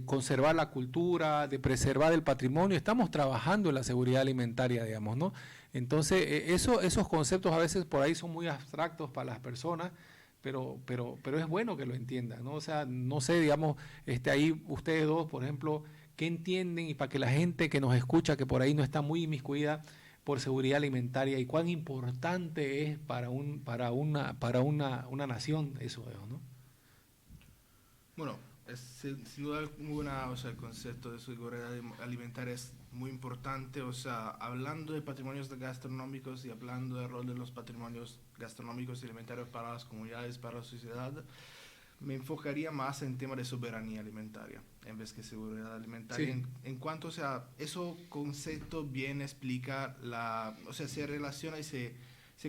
conservar la cultura, de preservar el patrimonio, estamos trabajando en la seguridad alimentaria, digamos, ¿no? Entonces, esos conceptos a veces por ahí son muy abstractos para las personas, pero es bueno que lo entiendan, ¿no? O sea, no sé, digamos, ahí ustedes dos, por ejemplo, ¿qué entienden? Y para que la gente que nos escucha, que por ahí no está muy inmiscuida por seguridad alimentaria, y cuán importante es para una nación eso, ¿no? Bueno, sin duda alguna, o sea, el concepto de seguridad alimentaria es muy importante, o sea, hablando de patrimonios gastronómicos y hablando del rol de los patrimonios gastronómicos y alimentarios para las comunidades, para la sociedad, me enfocaría más en tema de soberanía alimentaria en vez que seguridad alimentaria. Sí. En cuanto, o sea, ese concepto bien explica o sea, se relaciona y se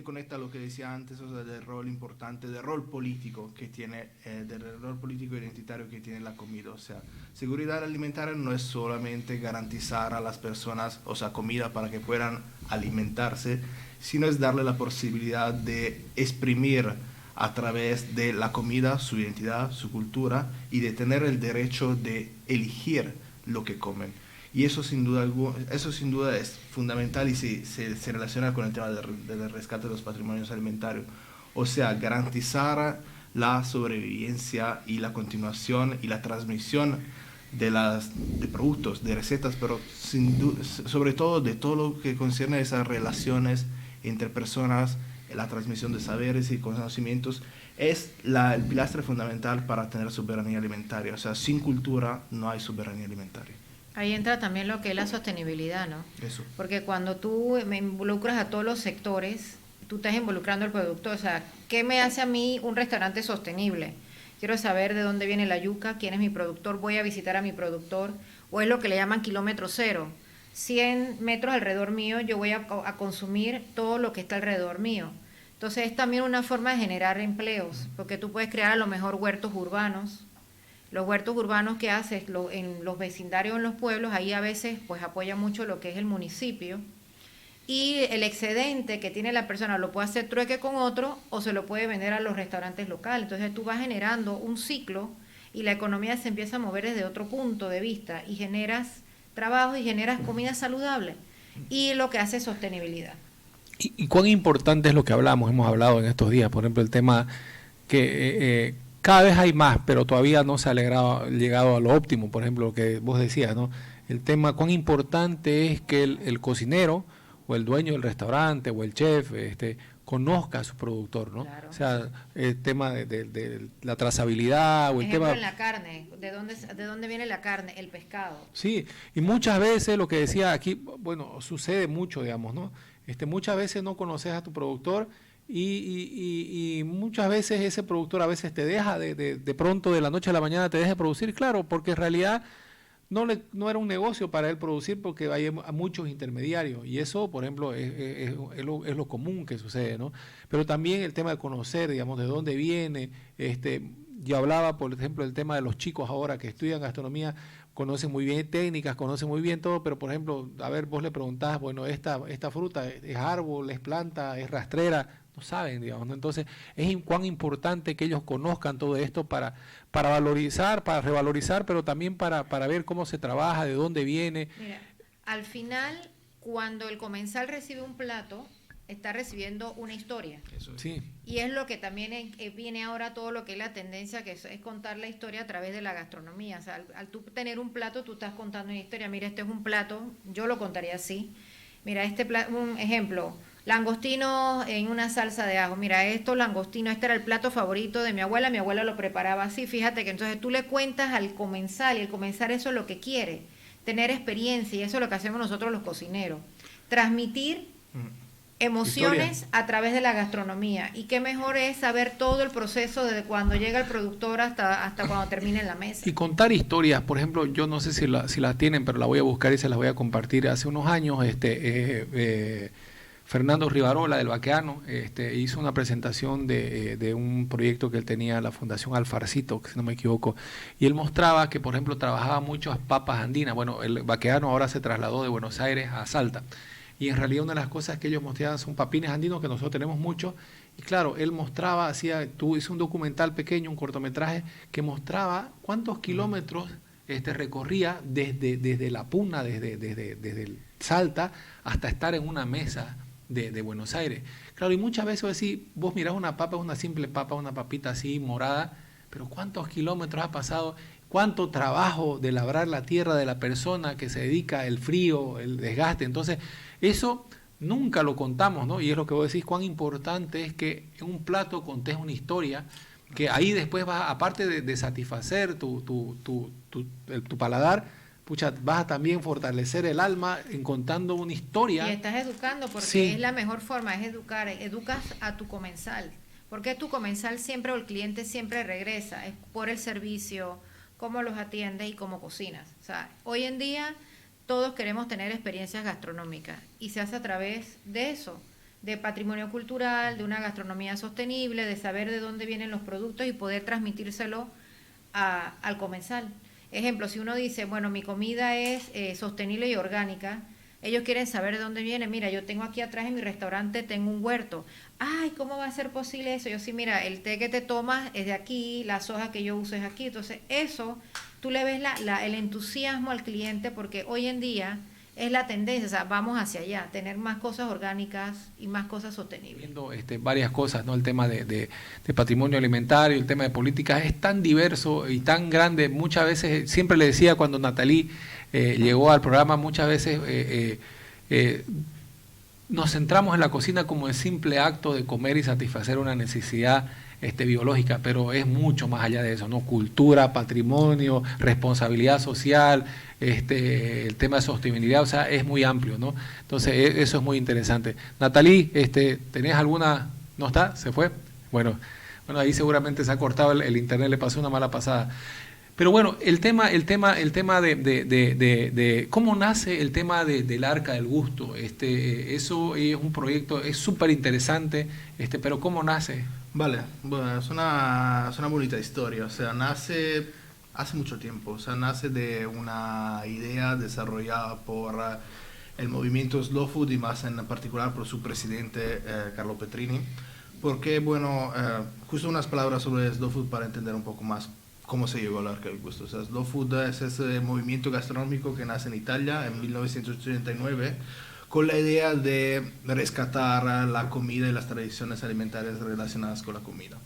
conecta a lo que decía antes, o sea, del rol importante, del rol político que tiene, del rol político identitario que tiene la comida. O sea, seguridad alimentaria no es solamente garantizar a las personas, o sea, comida para que puedan alimentarse, sino es darle la posibilidad de exprimir a través de la comida su identidad, su cultura, y de tener el derecho de elegir lo que comen. Y eso sin duda es fundamental y se relaciona con el tema del rescate de los patrimonios alimentarios. O sea, garantizar la sobrevivencia y la continuación y la transmisión de productos, de recetas, pero sobre todo de todo lo que concierne a esas relaciones entre personas, la transmisión de saberes y conocimientos, es el pilastre fundamental para tener soberanía alimentaria. O sea, sin cultura no hay soberanía alimentaria. Ahí entra también lo que es la sostenibilidad, ¿no? Eso. Porque cuando tú me involucras a todos los sectores, tú estás involucrando al productor. O sea, ¿qué me hace a mí un restaurante sostenible? Quiero saber de dónde viene la yuca, quién es mi productor, voy a visitar a mi productor, o es lo que le llaman kilómetro cero. 100 metros alrededor mío, yo voy a consumir todo lo que está alrededor mío. Entonces es también una forma de generar empleos, porque tú puedes crear a lo mejor huertos urbanos. Los huertos urbanos que haces en los vecindarios, en los pueblos, ahí a veces pues apoya mucho lo que es el municipio. Y el excedente que tiene la persona lo puede hacer trueque con otro o se lo puede vender a los restaurantes locales. Entonces tú vas generando un ciclo y la economía se empieza a mover desde otro punto de vista y generas trabajo y generas comida saludable. Y lo que hace es sostenibilidad. ¿Y cuán importante es lo que hemos hablado en estos días? Por ejemplo, el tema que cada vez hay más, pero todavía no se ha llegado a lo óptimo. Por ejemplo, lo que vos decías, ¿no? El tema, cuán importante es que el cocinero o el dueño del restaurante o el chef conozca a su productor, ¿no? Claro. O sea, el tema de la trazabilidad o el Ejemplo, tema... en la carne, ¿de dónde viene la carne? El pescado. Sí, y muchas veces lo que decía aquí, bueno, sucede mucho, digamos, ¿no? Muchas veces no conoces a tu productor y muchas veces ese productor a veces te deja de pronto de la noche a la mañana te deja de producir, claro, porque en realidad no era un negocio para él producir porque hay muchos intermediarios y eso, por ejemplo, es lo común que sucede, ¿no? Pero también el tema de conocer, digamos, de dónde viene, yo hablaba, por ejemplo, del tema de los chicos ahora que estudian gastronomía, conocen muy bien técnicas, conocen muy bien todo, pero por ejemplo, a ver, vos le preguntás, bueno, esta fruta es árbol, es planta, es rastrera, no saben, digamos, ¿no? Entonces, cuán importante que ellos conozcan todo esto para valorizar, para revalorizar, pero también para ver cómo se trabaja, de dónde viene. Mira, al final, cuando el comensal recibe un plato, está recibiendo una historia. Eso es. Sí. Y es lo que también viene ahora todo lo que es la tendencia, que es contar la historia a través de la gastronomía. O sea, al tú tener un plato, tú estás contando una historia. Mira, este es un plato, yo lo contaría así. Mira, un ejemplo, langostino en una salsa de ajo. Mira, langostino, este era el plato favorito de mi abuela lo preparaba así. Fíjate que entonces tú le cuentas al comensal, y el comensal eso es lo que quiere, tener experiencia, y eso es lo que hacemos nosotros los cocineros. Transmitir emociones a través de la gastronomía. Y qué mejor es saber todo el proceso desde cuando llega el productor hasta cuando termina en la mesa. Y contar historias, por ejemplo, yo no sé si la tienen, pero la voy a buscar y se las voy a compartir. Hace unos años, Fernando Rivarola del Baqueano hizo una presentación de un proyecto que él tenía, la Fundación Alfarcito, si no me equivoco, y él mostraba que, por ejemplo, trabajaba muchas papas andinas. Bueno, el Baqueano ahora se trasladó de Buenos Aires a Salta, y en realidad una de las cosas que ellos mostraban son papines andinos, que nosotros tenemos muchos, y claro, él mostraba, hizo un documental pequeño, un cortometraje, que mostraba cuántos kilómetros recorría desde la puna, desde el Salta, hasta estar en una mesa de Buenos Aires. Claro, y muchas veces vos mirás una papa, es una simple papa, una papita así morada, pero ¿cuántos kilómetros ha pasado? ¿Cuánto trabajo de labrar la tierra de la persona que se dedica al frío, el desgaste? Entonces, eso nunca lo contamos, ¿no? Y es lo que vos decís, cuán importante es que en un plato contés una historia, que ahí después vas, aparte de satisfacer tu paladar, pucha, vas a también fortalecer el alma en contando una historia. Y estás educando, porque sí, es la mejor forma, es educar. Educas a tu comensal, porque tu comensal siempre, o el cliente siempre regresa, es por el servicio, cómo los atiendes y cómo cocinas. O sea, hoy en día todos queremos tener experiencias gastronómicas y se hace a través de eso, de patrimonio cultural, de una gastronomía sostenible, de saber de dónde vienen los productos y poder transmitírselo al comensal. Ejemplo, si uno dice, bueno, mi comida es sostenible y orgánica, ellos quieren saber de dónde viene. Mira, yo tengo aquí atrás en mi restaurante, tengo un huerto. Ay, ¿cómo va a ser posible eso? Yo sí, mira, el té que te tomas es de aquí, la soja que yo uso es aquí. Entonces, eso, tú le ves el entusiasmo al cliente, porque hoy en día es la tendencia, o sea, vamos hacia allá, tener más cosas orgánicas y más cosas sostenibles. Viendo varias cosas, ¿no? El tema de patrimonio alimentario, el tema de políticas es tan diverso y tan grande. Muchas veces, siempre le decía cuando Nathalie llegó al programa, muchas veces nos centramos en la cocina como el simple acto de comer y satisfacer una necesidad biológica, pero es mucho más allá de eso, ¿no? Cultura, patrimonio, responsabilidad social, el tema de sostenibilidad, o sea, es muy amplio, ¿no? Entonces, eso es muy interesante. Nathalie, ¿tenés alguna? ¿No está? ¿Se fue? Bueno, ahí seguramente se ha cortado el internet, le pasó una mala pasada. Pero bueno, el tema de cómo nace el tema del Arca del Gusto, eso es un proyecto, es súper interesante, pero ¿cómo nace? Vale, bueno, es una bonita historia, o sea, nace hace mucho tiempo, o sea, nace de una idea desarrollada por el movimiento Slow Food y más en particular por su presidente, Carlo Petrini, porque, bueno, justo unas palabras sobre Slow Food para entender un poco más cómo se llegó al Arca del Gusto. O sea, Slow Food es ese movimiento gastronómico que nace en Italia en 1989 con la idea de rescatar la comida y las tradiciones alimentarias relacionadas con la comida.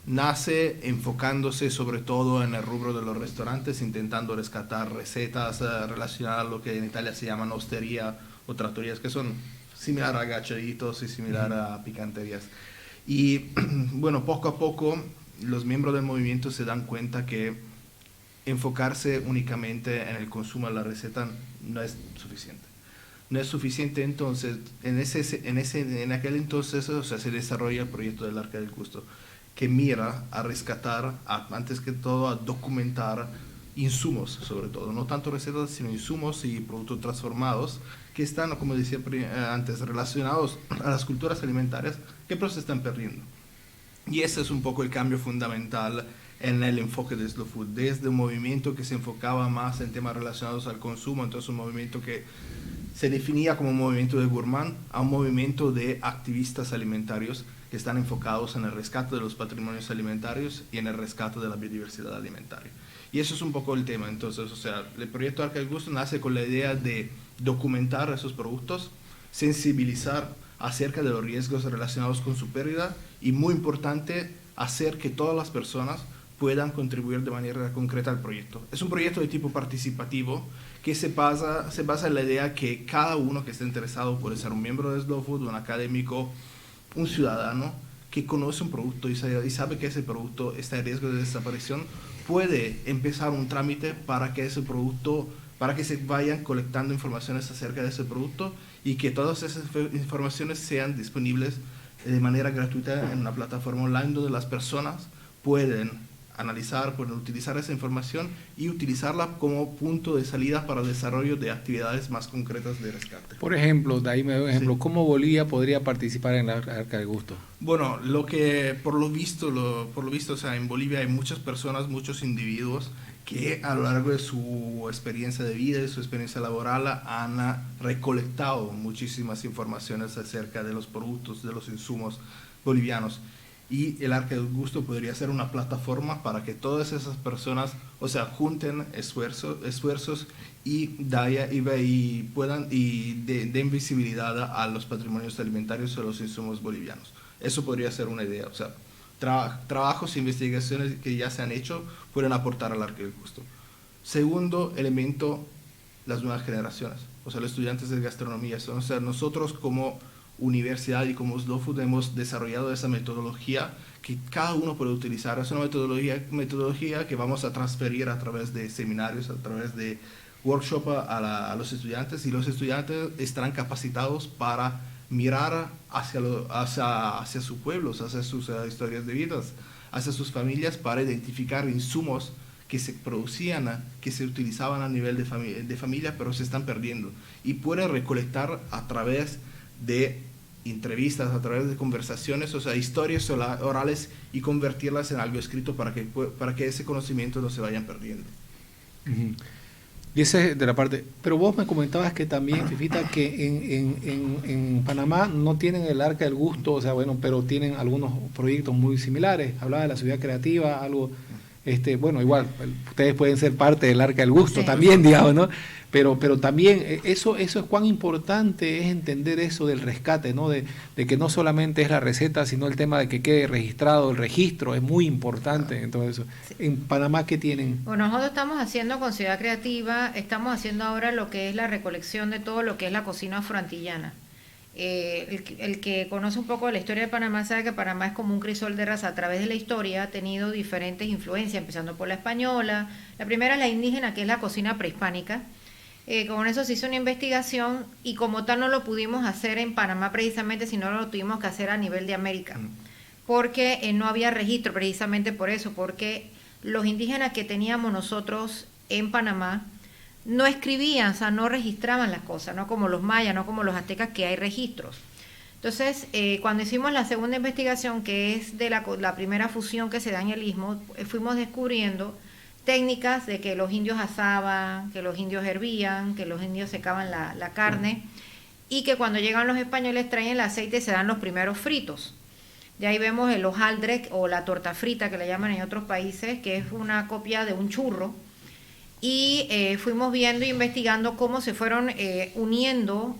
Nace enfocándose sobre todo en el rubro de los restaurantes, intentando rescatar recetas relacionadas a lo que en Italia se llaman ostería o trattorias, que son similar a gachaditos y similar a picanterías. Y bueno, poco a poco los miembros del movimiento se dan cuenta que enfocarse únicamente en el consumo de la receta no es suficiente. No es suficiente, entonces, en aquel entonces, o sea, se desarrolla el proyecto del Arca del Gusto, que mira a rescatar, antes que todo, a documentar insumos, sobre todo, no tanto recetas, sino insumos y productos transformados que están, como decía antes, relacionados a las culturas alimentarias que pero se están perdiendo. Y ese es un poco el cambio fundamental en el enfoque de Slow Food, desde un movimiento que se enfocaba más en temas relacionados al consumo, entonces un movimiento que se definía como un movimiento de gourmand, a un movimiento de activistas alimentarios que están enfocados en el rescate de los patrimonios alimentarios y en el rescate de la biodiversidad alimentaria. Y eso es un poco el tema. Entonces, o sea, el proyecto Arca del Gusto nace con la idea de documentar esos productos, sensibilizar acerca de los riesgos relacionados con su pérdida y, muy importante, hacer que todas las personas puedan contribuir de manera concreta al proyecto. Es un proyecto de tipo participativo que se basa en la idea que cada uno que esté interesado puede ser un miembro de Slow Food, un académico, un ciudadano que conoce un producto y sabe que ese producto está en riesgo de desaparición, puede empezar un trámite para que ese producto, para que se vayan colectando informaciones acerca de ese producto y que todas esas informaciones sean disponibles de manera gratuita en una plataforma online donde las personas pueden analizar, pueden utilizar esa información y utilizarla como punto de salida para el desarrollo de actividades más concretas de rescate. Por ejemplo, de ahí me doy un ejemplo, Sí. ¿cómo Bolivia podría participar en la Arca del Gusto? Bueno, lo que por lo visto, o sea, en Bolivia hay muchas personas, muchos individuos que a lo largo de su experiencia de vida y su experiencia laboral han recolectado muchísimas informaciones acerca de los productos, de los insumos bolivianos. Y el Arca del Gusto podría ser una plataforma para que todas esas personas, o sea, junten esfuerzos y den visibilidad a los patrimonios alimentarios o los insumos bolivianos. Eso podría ser una idea, o sea, trabajos e investigaciones que ya se han hecho pueden aportar al Arca del Gusto. Segundo elemento, las nuevas generaciones, o sea, los estudiantes de gastronomía. O sea, nosotros como universidad y como Slow Food hemos desarrollado esa metodología que cada uno puede utilizar. Es una metodología que vamos a transferir a través de seminarios, a través de workshop a los estudiantes, y los estudiantes estarán capacitados para mirar hacia sus pueblos, hacia sus historias de vidas, hacia sus familias, para identificar insumos que se producían, que se utilizaban a nivel de familia, pero se están perdiendo. Y pueden recolectar a través de entrevistas, a través de conversaciones, o sea, historias orales, y convertirlas en algo escrito para que ese conocimiento no se vayan perdiendo. Uh-huh. Y ese es de la parte. Pero vos me comentabas que también, Fifita, que en Panamá no tienen el Arca del Gusto, o sea, bueno, pero tienen algunos proyectos muy similares. Hablaba de la ciudad creativa, algo, bueno, igual, ustedes pueden ser parte del Arca del Gusto, sí, también, digamos, ¿no? Pero también eso es cuán importante es entender eso del rescate, ¿no? De que no solamente es la receta, sino el tema de que quede registrado, el registro es muy importante en todo eso. Sí. En Panamá, ¿qué tienen? Bueno, nosotros estamos haciendo con Ciudad Creativa, estamos haciendo ahora lo que es la recolección de todo lo que es la cocina afroantillana. El que conoce un poco de la historia de Panamá sabe que Panamá es como un crisol de raza. A través de la historia ha tenido diferentes influencias, empezando por la española. La primera es la indígena, que es la cocina prehispánica. Con eso se hizo una investigación, y como tal no lo pudimos hacer en Panamá precisamente, sino lo tuvimos que hacer a nivel de América, porque no había registro, precisamente por eso, porque los indígenas que teníamos nosotros en Panamá no escribían, o sea, no registraban las cosas, no como los mayas, no como los aztecas, que hay registros. Entonces, cuando hicimos la segunda investigación, que es de la primera fusión que se da en el Istmo, fuimos descubriendo técnicas de que los indios asaban, que los indios hervían, que los indios secaban la carne, y que cuando llegan los españoles traen el aceite y se dan los primeros fritos. De ahí vemos el hojaldre o la torta frita, que le llaman en otros países, que es una copia de un churro. Y fuimos viendo e investigando cómo se fueron uniendo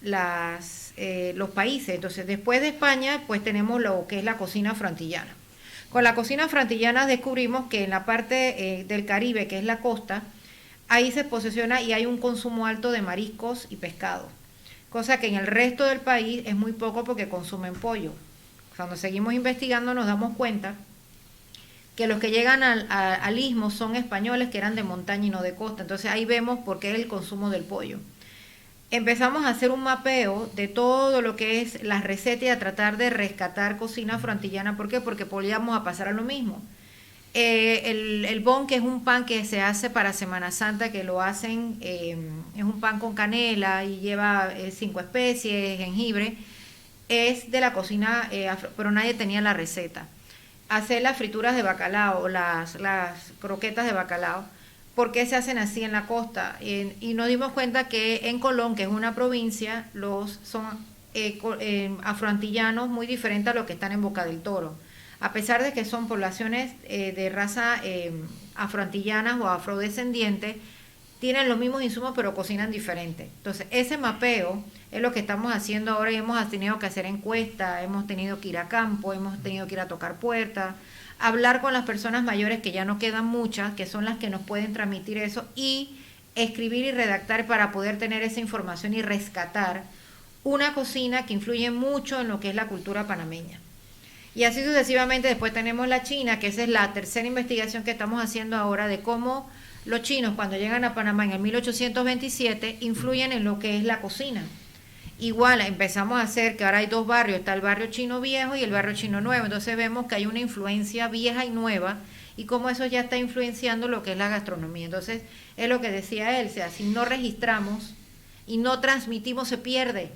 los países. Entonces, después de España, pues tenemos lo que es la cocina afroantillana. Con la cocina afroantillana descubrimos que en la parte del Caribe, que es la costa, ahí se posesiona y hay un consumo alto de mariscos y pescado, cosa que en el resto del país es muy poco porque consumen pollo. Cuando seguimos investigando nos damos cuenta que los que llegan al Istmo son españoles que eran de montaña y no de costa. Entonces ahí vemos por qué es el consumo del pollo. Empezamos a hacer un mapeo de todo lo que es las recetas y a tratar de rescatar cocina afroantillana. ¿Por qué? Porque podíamos a pasar a lo mismo. El bon, que es un pan que se hace para Semana Santa, que lo hacen, es un pan con canela y lleva 5 especies, jengibre, es de la cocina afro, pero nadie tenía la receta. Hacer las frituras de bacalao, las croquetas de bacalao, ¿por qué se hacen así en la costa? Y nos dimos cuenta que en Colón, que es una provincia, son afroantillanos muy diferentes a los que están en Boca del Toro. A pesar de que son poblaciones de raza afroantillanas o afrodescendientes, tienen los mismos insumos pero cocinan diferente. Entonces, ese mapeo es lo que estamos haciendo ahora, y hemos tenido que hacer encuestas, hemos tenido que ir a campo, hemos tenido que ir a tocar puertas, hablar con las personas mayores, que ya no quedan muchas, que son las que nos pueden transmitir eso, y escribir y redactar para poder tener esa información y rescatar una cocina que influye mucho en lo que es la cultura panameña. Y así sucesivamente. Después tenemos la China, que esa es la tercera investigación que estamos haciendo ahora, de cómo Los chinos cuando llegan a Panamá en el 1827 influyen en lo que es la cocina. Igual empezamos a hacer que ahora hay dos barrios, está el barrio chino viejo y el barrio chino nuevo, entonces vemos que hay una influencia vieja y nueva y cómo eso ya está influenciando lo que es la gastronomía. Entonces es lo que decía él, o sea, si no registramos y no transmitimos se pierde.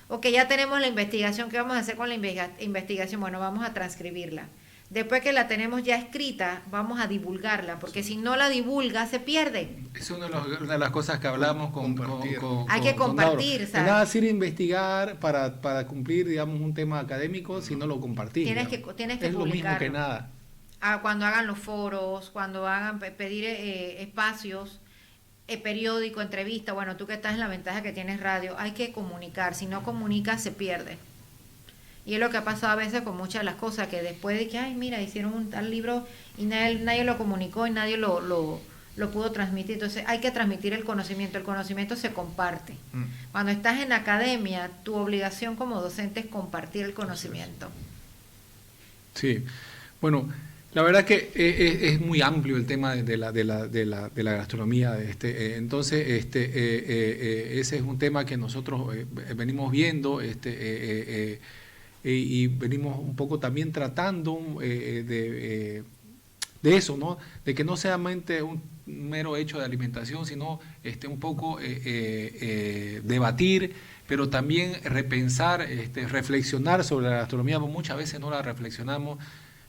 Ok, ya tenemos la investigación, ¿qué vamos a hacer con la investigación? Bueno, vamos a transcribirla. Después que la tenemos ya escrita, vamos a divulgarla, porque si no la divulga, se pierde. Es una de las cosas que hablamos Hay que compartir, ¿sabes? ¿sabes? Nada sirve investigar para cumplir, digamos, un tema académico si no lo compartís. Tienes que es lo mismo que publicarlo. nada. Cuando hagan los foros, cuando hagan pedir espacios, periódico, entrevista, bueno, tú que estás en la ventaja que tienes radio, hay que comunicar, si no comunicas se pierde. Y es lo que ha pasado a veces con muchas de las cosas, que después de que, ay, mira, hicieron un tal libro y nadie lo comunicó y nadie lo pudo transmitir. Entonces hay que transmitir el conocimiento se comparte. Cuando estás en academia, tu obligación como docente es compartir el conocimiento. Sí, bueno, la verdad que es muy amplio el tema de la gastronomía. Entonces, ese es un tema que nosotros venimos viendo y venimos un poco también tratando de eso, ¿no? De que no sea solamente un mero hecho de alimentación, sino un poco debatir, pero también repensar, reflexionar sobre la gastronomía, porque muchas veces no la reflexionamos.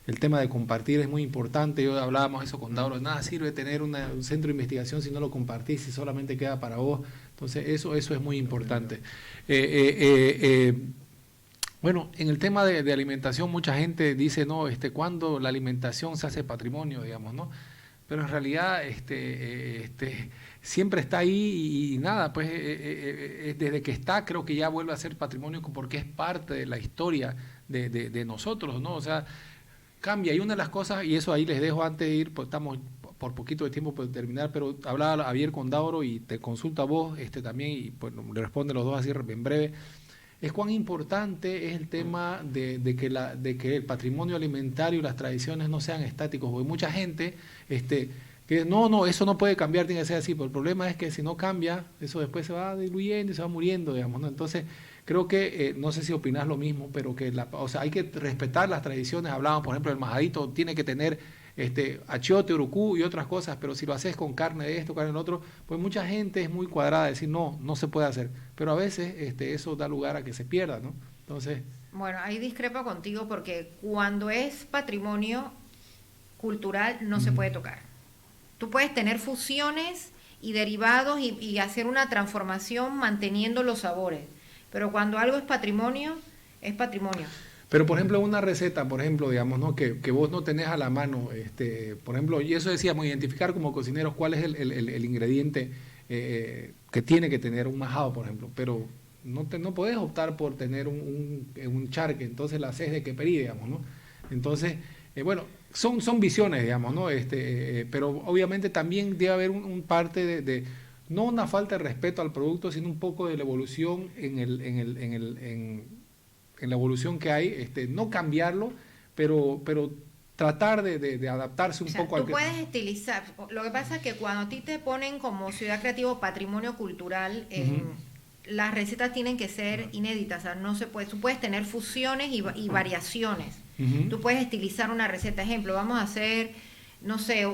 El tema de compartir es muy importante. Yo hablábamos eso con Dauro, nada sirve tener un centro de investigación si no lo compartís, si solamente queda para vos. Entonces eso es muy importante. Bueno, en el tema de alimentación mucha gente dice, no, cuando la alimentación se hace patrimonio, digamos, ¿no? Pero en realidad siempre está ahí y nada, pues desde que está creo que ya vuelve a ser patrimonio porque es parte de la historia de nosotros, ¿no? O sea, cambia. Y una de las cosas, y eso ahí les dejo antes de ir, pues estamos por poquito de tiempo por terminar, pero hablaba ayer con Dauro y te consulto a vos también, y pues le responde los dos así en breve. Es cuán importante es el tema de que el patrimonio alimentario y las tradiciones no sean estáticos, porque mucha gente que no, eso no puede cambiar, tiene que ser así, pero el problema es que si no cambia, eso después se va diluyendo y se va muriendo, digamos, ¿no? Entonces, creo que, no sé si opinás lo mismo, pero que hay que respetar las tradiciones. Hablábamos, por ejemplo, el majadito tiene que tener achiote, urucú y otras cosas, pero si lo haces con carne de esto, carne del otro, pues mucha gente es muy cuadrada de decir, no se puede hacer. Pero a veces eso da lugar a que se pierda, ¿no? Entonces... Bueno, ahí discrepo contigo porque cuando es patrimonio cultural no se puede tocar. Tú puedes tener fusiones y derivados y hacer una transformación manteniendo los sabores. Pero cuando algo es patrimonio, es patrimonio. Pero, por ejemplo, una receta, por ejemplo, digamos, ¿no? Que vos no tenés a la mano, por ejemplo, y eso decíamos, identificar como cocineros cuál es el ingrediente que tiene que tener un majado, por ejemplo, pero no podés optar por tener un charque, entonces la haces de queperí, digamos, ¿no? Entonces, bueno, son visiones, digamos, ¿no? Pero obviamente también debe haber un parte de no una falta de respeto al producto, sino un poco de la evolución en la evolución que hay, no cambiarlo, pero tratar de adaptarse un poco tú puedes estilizar. Lo que pasa es que cuando a ti te ponen como Ciudad Creativa Patrimonio Cultural, las recetas tienen que ser inéditas, o sea, no se puede. Tú puedes tener fusiones y variaciones. Tú puedes estilizar una receta. Ejemplo, vamos a hacer, no sé,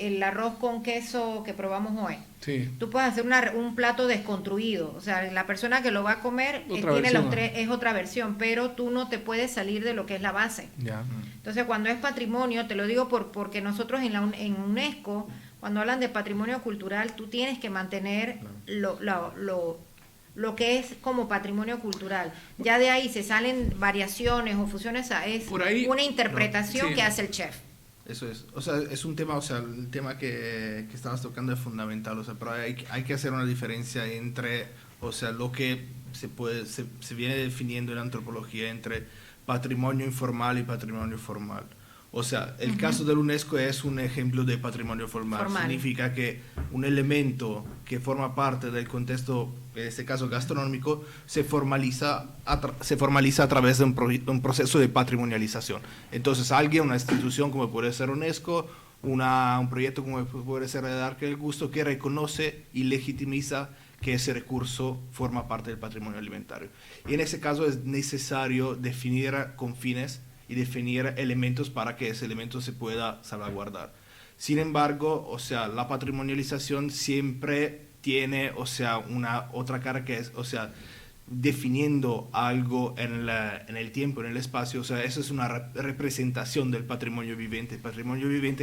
el arroz con queso que probamos hoy. Sí. Tú puedes hacer un plato desconstruido, o sea, la persona que lo va a comer es otra versión, pero tú no te puedes salir de lo que es la base. Ya. Entonces, cuando es patrimonio, te lo digo porque nosotros en UNESCO, cuando hablan de patrimonio cultural, tú tienes que mantener lo que es como patrimonio cultural. Ya de ahí se salen variaciones o fusiones, es una interpretación que hace el chef. Eso es, o sea, es un tema, o sea, el tema que estabas tocando es fundamental, o sea, pero hay que hacer una diferencia entre, o sea, lo que se viene definiendo en la antropología entre patrimonio informal y patrimonio formal. O sea, el caso del UNESCO es un ejemplo de patrimonio formal. Significa que un elemento que forma parte del contexto, en este caso gastronómico, se formaliza a través de un proceso de patrimonialización. Entonces alguien, una institución como puede ser UNESCO un proyecto como puede ser el Arca del Gusto, que reconoce y legitimiza que ese recurso forma parte del patrimonio alimentario. Y en ese caso es necesario definir con fines y definir elementos para que ese elemento se pueda salvaguardar. Sin embargo, o sea, la patrimonialización siempre tiene, o sea, una otra cara que es, o sea, definiendo algo en el tiempo, en el espacio, o sea, eso es una representación del patrimonio viviente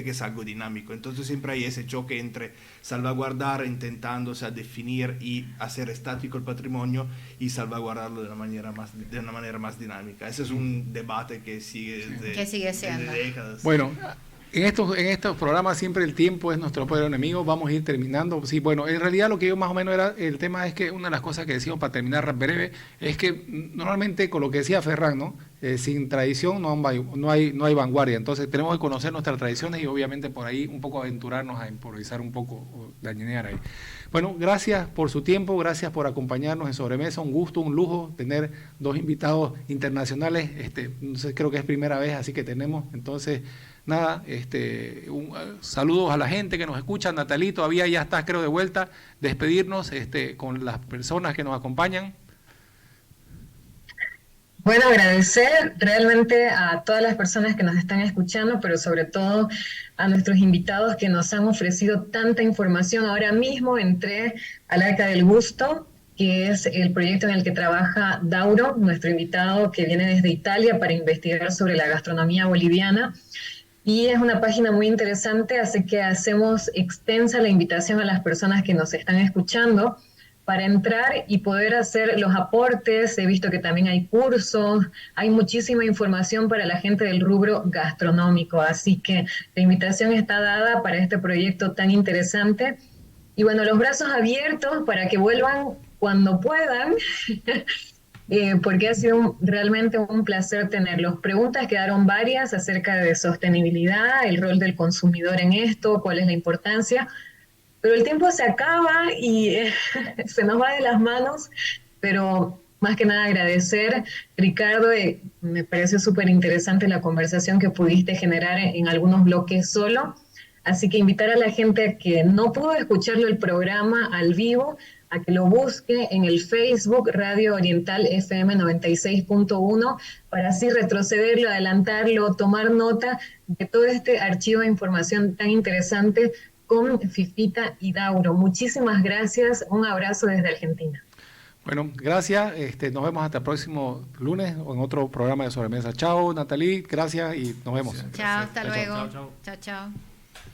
que es algo dinámico. Entonces siempre hay ese choque entre salvaguardar, intentando, o sea, definir y hacer estático el patrimonio y salvaguardarlo de una manera más dinámica. Ese es un debate que sigue desde décadas. Bueno, en estos programas siempre el tiempo es nuestro peor enemigo. Vamos a ir terminando. Sí, bueno, en realidad lo que yo más o menos era, el tema es que una de las cosas que decimos para terminar breve es que normalmente con lo que decía Ferran, ¿no? Sin tradición no hay vanguardia. Entonces tenemos que conocer nuestras tradiciones y obviamente por ahí un poco aventurarnos a improvisar un poco, o dañinear ahí. Bueno, gracias por su tiempo, gracias por acompañarnos en Sobremesa. Un gusto, un lujo tener dos invitados internacionales. Creo que es primera vez, así que tenemos entonces... Nada, saludos a la gente que nos escucha. Natalí, todavía ya estás, creo, de vuelta. Despedirnos con las personas que nos acompañan. Bueno, agradecer realmente a todas las personas que nos están escuchando, pero sobre todo a nuestros invitados que nos han ofrecido tanta información. Ahora mismo entré al Arca del Gusto, que es el proyecto en el que trabaja Dauro, nuestro invitado que viene desde Italia para investigar sobre la gastronomía boliviana. Y es una página muy interesante, así que hacemos extensa la invitación a las personas que nos están escuchando para entrar y poder hacer los aportes. He visto que también hay cursos, hay muchísima información para la gente del rubro gastronómico, así que la invitación está dada para este proyecto tan interesante. Y bueno, los brazos abiertos para que vuelvan cuando puedan. Porque ha sido realmente un placer tenerlos. Preguntas quedaron varias acerca de sostenibilidad, el rol del consumidor en esto, cuál es la importancia, pero el tiempo se acaba y se nos va de las manos, pero más que nada agradecer, Ricardo, me pareció súper interesante la conversación que pudiste generar en algunos bloques solo, así que invitar a la gente que no pudo escucharlo el programa al vivo, a que lo busque en el Facebook Radio Oriental FM 96.1 para así retrocederlo, adelantarlo, tomar nota de todo este archivo de información tan interesante con Fifita y Dauro. Muchísimas gracias, un abrazo desde Argentina. Bueno, gracias, nos vemos hasta el próximo lunes o en otro programa de Sobremesa. Chao, Natalí, gracias y nos vemos. Chao, hasta luego. Chao. Chao, chao.